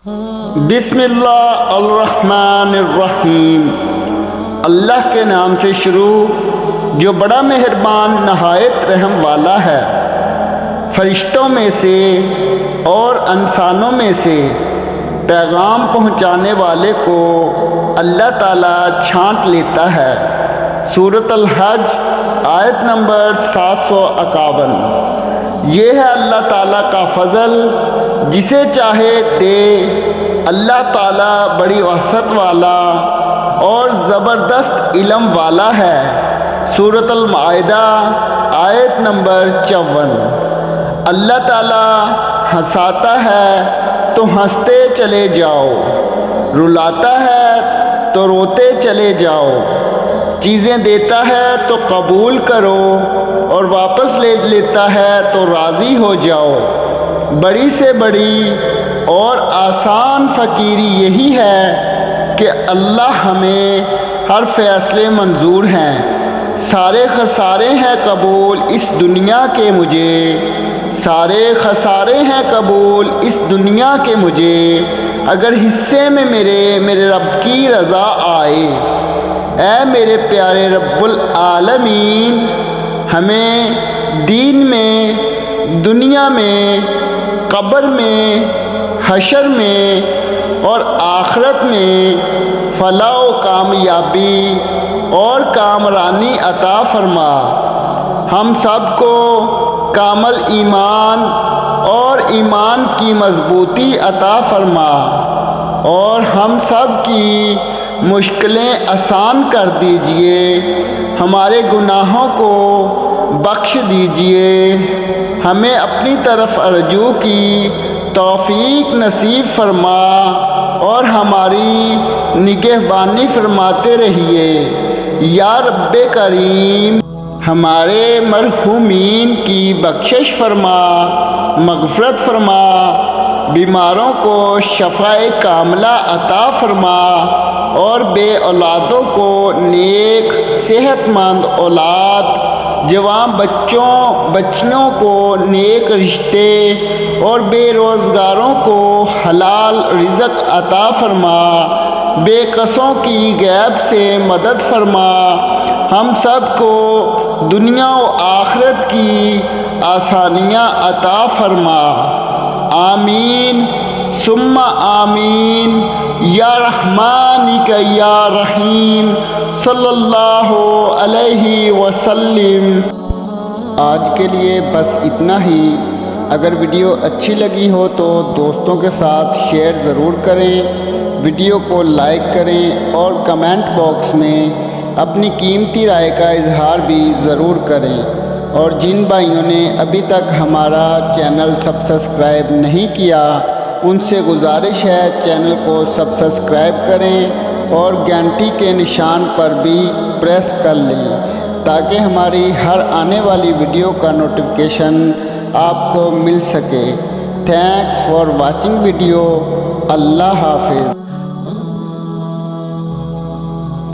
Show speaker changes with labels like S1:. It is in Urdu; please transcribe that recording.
S1: بسم اللہ الرحمن الرحیم۔ اللہ کے نام سے شروع جو بڑا مہربان نہایت رحم والا ہے۔ فرشتوں میں سے اور انسانوں میں سے پیغام پہنچانے والے کو اللہ تعالیٰ چھانٹ لیتا ہے۔ سورۃ الحج آیت نمبر 751۔ یہ ہے اللہ تعالیٰ کا فضل، جسے چاہے دے۔ اللہ تعالیٰ بڑی وسعت والا اور زبردست علم والا ہے۔ سورۃ المائدہ آیت نمبر 54۔ اللہ تعالیٰ ہنساتا ہے تو ہنستے چلے جاؤ، رلاتا ہے تو روتے چلے جاؤ، چیزیں دیتا ہے تو قبول کرو اور واپس لے لیتا ہے تو راضی ہو جاؤ۔ بڑی سے بڑی اور آسان فقیری یہی ہے کہ اللہ ہمیں ہر فیصلے منظور ہیں۔ سارے خسارے ہیں قبول اس دنیا کے مجھے، سارے خسارے ہیں قبول اس دنیا کے مجھے، اگر حصے میں میرے رب کی رضا آئے۔ اے میرے پیارے رب العالمین، ہمیں دین میں، دنیا میں، قبر میں، حشر میں اور آخرت میں فلاح و کامیابی اور کامرانی عطا فرما۔ ہم سب کو کامل ایمان اور ایمان کی مضبوطی عطا فرما، اور ہم سب کی مشکلیں آسان کر دیجئے، ہمارے گناہوں کو بخش دیجئے، ہمیں اپنی طرف رجوع کی توفیق نصیب فرما اور ہماری نگہبانی فرماتے رہیے۔ یا رب کریم، ہمارے مرحومین کی بخشش فرما، مغفرت فرما، بیماروں کو شفائے کاملہ عطا فرما، اور بے اولادوں کو نیک صحت مند اولاد، جوان بچیوں کو نیک رشتے، اور بے روزگاروں کو حلال رزق عطا فرما، بے قصوں کی غیب سے مدد فرما، ہم سب کو دنیا و آخرت کی آسانیاں عطا فرما۔ آمین ثم آمین یا رحمانک یا رحیم، صلی اللہ علیہ وسلم۔ آج کے لیے بس اتنا ہی۔ اگر ویڈیو اچھی لگی ہو تو دوستوں کے ساتھ شیئر ضرور کریں، ویڈیو کو لائک کریں اور کمنٹ باکس میں اپنی قیمتی رائے کا اظہار بھی ضرور کریں۔ اور جن بھائیوں نے ابھی تک ہمارا چینل سبسکرائب نہیں کیا، ان سے گزارش ہے چینل کو سبسکرائب کریں اور گھنٹی کے نشان پر بھی پریس کر لیں، تاکہ ہماری ہر آنے والی ویڈیو کا نوٹیفیکیشن آپ کو مل سکے۔ Thanks for watching video. اللہ حافظ۔